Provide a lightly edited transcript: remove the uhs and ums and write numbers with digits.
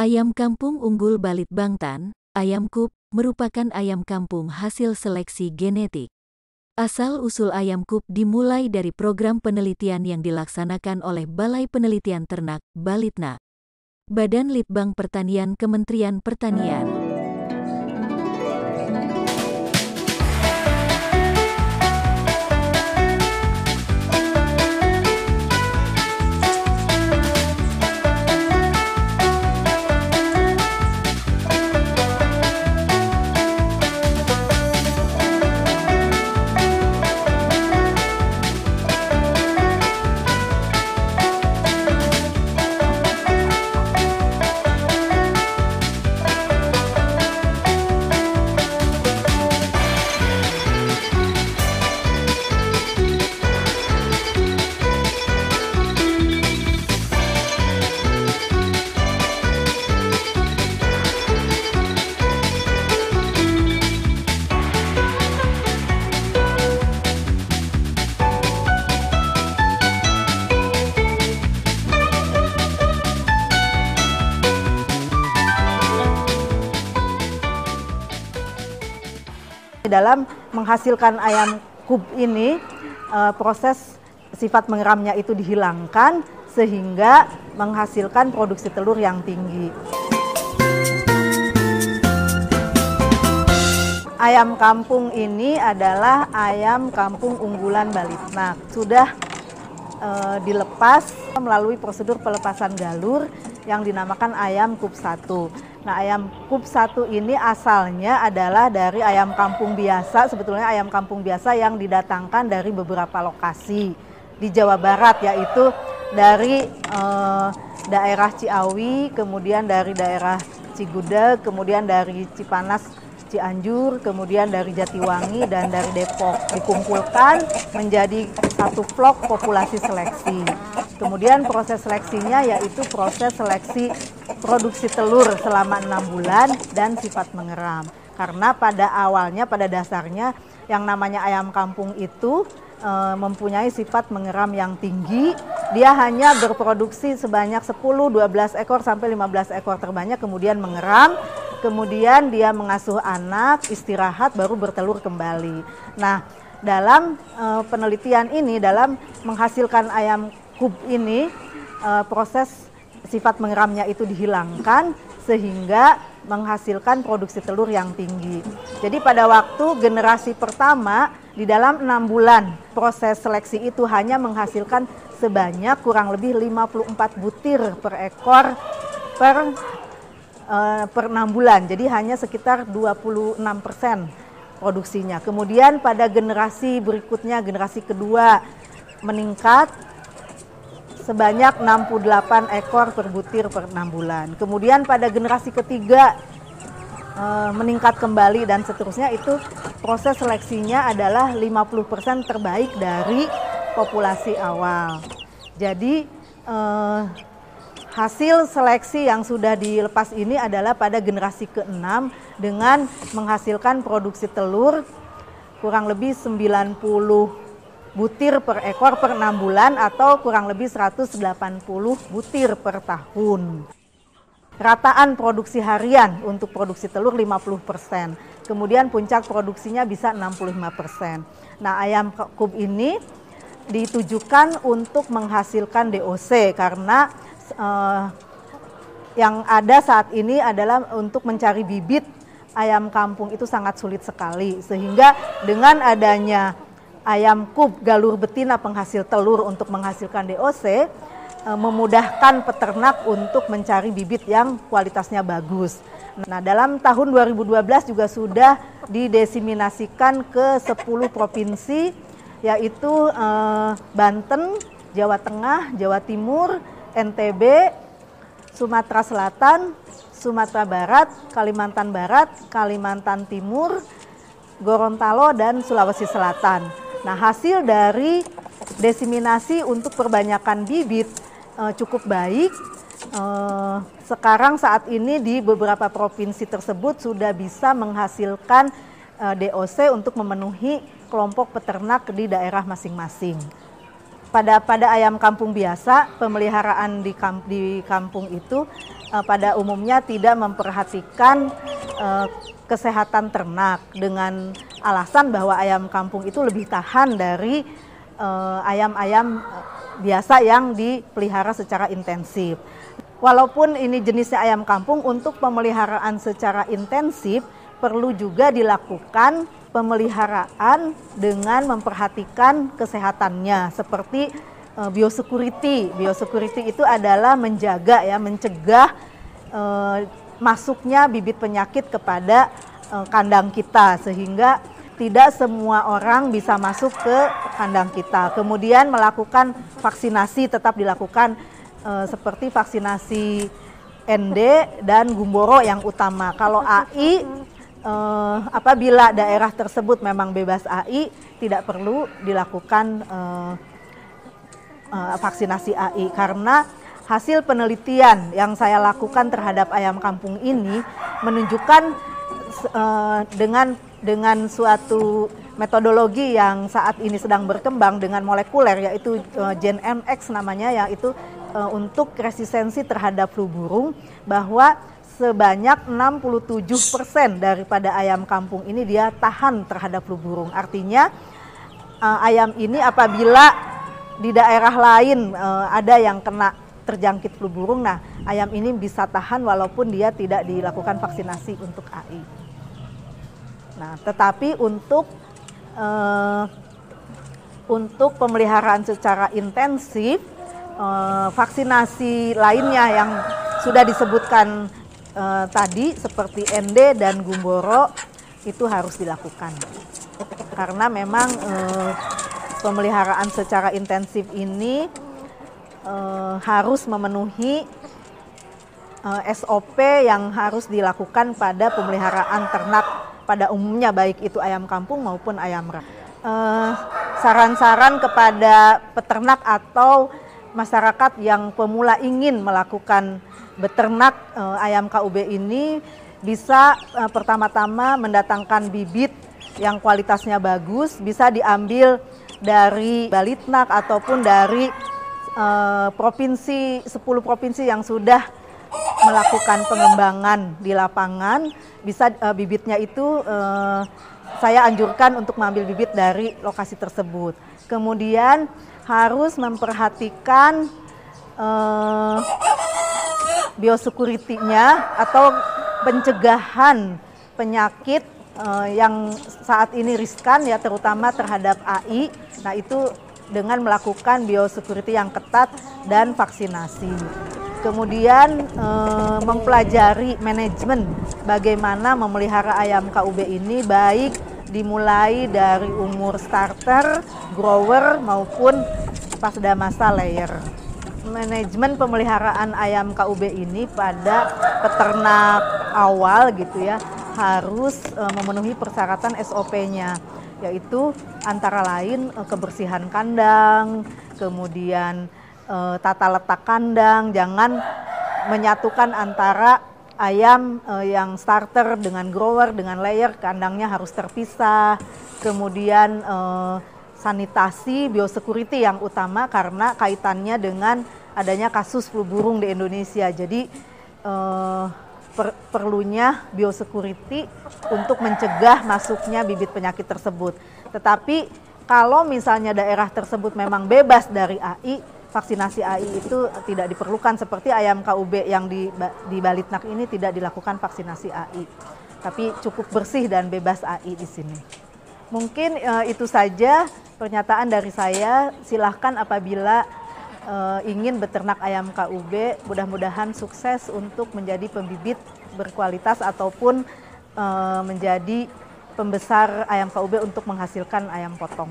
Ayam kampung unggul Balit Bangtan, ayam KUP, merupakan ayam kampung hasil seleksi genetik. Asal-usul ayam KUP dimulai dari program penelitian yang dilaksanakan oleh Balai Penelitian Ternak, Balitna, Badan Litbang Pertanian Kementerian Pertanian. Dalam menghasilkan ayam KUP ini, proses sifat mengeramnya itu dihilangkan sehingga menghasilkan produksi telur yang tinggi. Ayam kampung ini adalah ayam kampung unggulan Balitna. Sudah dilepas melalui prosedur pelepasan galur yang dinamakan ayam KUP 1. Nah, ayam KUP 1 ini asalnya adalah dari ayam kampung biasa, sebetulnya ayam kampung biasa yang didatangkan dari beberapa lokasi di Jawa Barat, yaitu dari daerah Ciawi, kemudian dari daerah Cigudeg, kemudian dari Cipanas, Cianjur, kemudian dari Jatiwangi dan dari Depok, dikumpulkan menjadi satu vlog populasi seleksi. Kemudian proses seleksinya yaitu proses seleksi produksi telur selama 6 bulan dan sifat mengeram. Karena pada awalnya, pada dasarnya yang namanya ayam kampung itu mempunyai sifat mengeram yang tinggi. Dia hanya berproduksi sebanyak 10-12 ekor sampai 15 ekor terbanyak, kemudian mengeram. Kemudian dia mengasuh anak, istirahat, baru bertelur kembali. Nah, dalam penelitian ini, dalam menghasilkan ayam KUP ini, proses sifat mengeramnya itu dihilangkan sehingga menghasilkan produksi telur yang tinggi. Jadi pada waktu generasi pertama, di dalam 6 bulan proses seleksi itu hanya menghasilkan sebanyak kurang lebih 54 butir per ekor per 6 bulan. Jadi hanya sekitar 26% produksinya. Kemudian pada generasi berikutnya, generasi kedua meningkat sebanyak 68 ekor per butir per 6 bulan. Kemudian pada generasi ketiga meningkat kembali dan seterusnya. Itu proses seleksinya adalah 50% terbaik dari populasi awal. Jadi hasil seleksi yang sudah dilepas ini adalah pada generasi ke-6 dengan menghasilkan produksi telur kurang lebih 90 butir per ekor per 6 bulan atau kurang lebih 180 butir per tahun. Rataan produksi harian untuk produksi telur 50%. Kemudian puncak produksinya bisa 65%. Nah, ayam KUP ini ditujukan untuk menghasilkan DOC karena yang ada saat ini adalah untuk mencari bibit ayam kampung itu sangat sulit sekali. Sehingga dengan adanya ayam KUP galur betina penghasil telur untuk menghasilkan DOC, memudahkan peternak untuk mencari bibit yang kualitasnya bagus. Nah, dalam tahun 2012 juga sudah didesiminasikan ke 10 provinsi, yaitu Banten, Jawa Tengah, Jawa Timur, NTB, Sumatera Selatan, Sumatera Barat, Kalimantan Barat, Kalimantan Timur, Gorontalo, dan Sulawesi Selatan. Nah, hasil dari desiminasi untuk perbanyakan bibit cukup baik. Sekarang saat ini di beberapa provinsi tersebut sudah bisa menghasilkan DOC untuk memenuhi kelompok peternak di daerah masing-masing. pada ayam kampung biasa, pemeliharaan di kampung itu pada umumnya tidak memperhatikan kesehatan ternak dengan alasan bahwa ayam kampung itu lebih tahan dari ayam-ayam biasa yang dipelihara secara intensif. Walaupun ini jenisnya ayam kampung, untuk pemeliharaan secara intensif perlu juga dilakukan pemeliharaan dengan memperhatikan kesehatannya, seperti biosecurity. Biosecurity itu adalah menjaga ya, mencegah masuknya bibit penyakit kepada kandang kita, sehingga tidak semua orang bisa masuk ke kandang kita. Kemudian melakukan vaksinasi tetap dilakukan, seperti vaksinasi ND dan gumboro yang utama. Kalau AI, apabila daerah tersebut memang bebas AI, tidak perlu dilakukan vaksinasi AI, karena hasil penelitian yang saya lakukan terhadap ayam kampung ini menunjukkan dengan suatu metodologi yang saat ini sedang berkembang dengan molekuler, yaitu GenMX namanya, yaitu untuk resistensi terhadap flu burung, bahwa sebanyak 67% daripada ayam kampung ini dia tahan terhadap flu burung. Artinya ayam ini apabila di daerah lain ada yang terjangkit flu burung, nah ayam ini bisa tahan walaupun dia tidak dilakukan vaksinasi untuk AI. Nah, tetapi untuk pemeliharaan secara intensif, vaksinasi lainnya yang sudah disebutkan tadi seperti ND dan gumboro itu harus dilakukan, karena memang pemeliharaan secara intensif ini harus memenuhi SOP yang harus dilakukan pada pemeliharaan ternak pada umumnya, baik itu ayam kampung maupun ayam ras. Saran-saran kepada peternak atau masyarakat yang pemula ingin melakukan beternak ayam KUB ini, bisa pertama-tama mendatangkan bibit yang kualitasnya bagus, bisa diambil dari Balitnak ataupun dari 10 provinsi yang sudah melakukan pengembangan di lapangan. Bisa bibitnya itu saya anjurkan untuk mengambil bibit dari lokasi tersebut. Kemudian harus memperhatikan biosecurity-nya atau pencegahan penyakit yang saat ini riskan ya, terutama terhadap AI. Nah, itu dengan melakukan biosecurity yang ketat dan vaksinasi. Kemudian mempelajari manajemen bagaimana memelihara ayam KUB ini, baik dimulai dari umur starter, grower maupun pasca masa layer. Manajemen pemeliharaan ayam KUB ini pada peternak awal gitu ya, harus memenuhi persyaratan SOP-nya, yaitu antara lain kebersihan kandang, kemudian tata letak kandang, jangan menyatukan antara ayam yang starter dengan grower dengan layer, kandangnya harus terpisah. Kemudian sanitasi, biosecurity yang utama karena kaitannya dengan adanya kasus flu burung di Indonesia. Jadi perlunya biosecurity untuk mencegah masuknya bibit penyakit tersebut. Tetapi kalau misalnya daerah tersebut memang bebas dari AI, vaksinasi AI itu tidak diperlukan, seperti ayam KUB yang di Balitnak ini tidak dilakukan vaksinasi AI, tapi cukup bersih dan bebas AI di sini. Mungkin itu saja pernyataan dari saya. Silahkan apabila ingin beternak ayam KUB, mudah-mudahan sukses untuk menjadi pembibit berkualitas ataupun menjadi pembesar ayam KUB untuk menghasilkan ayam potong.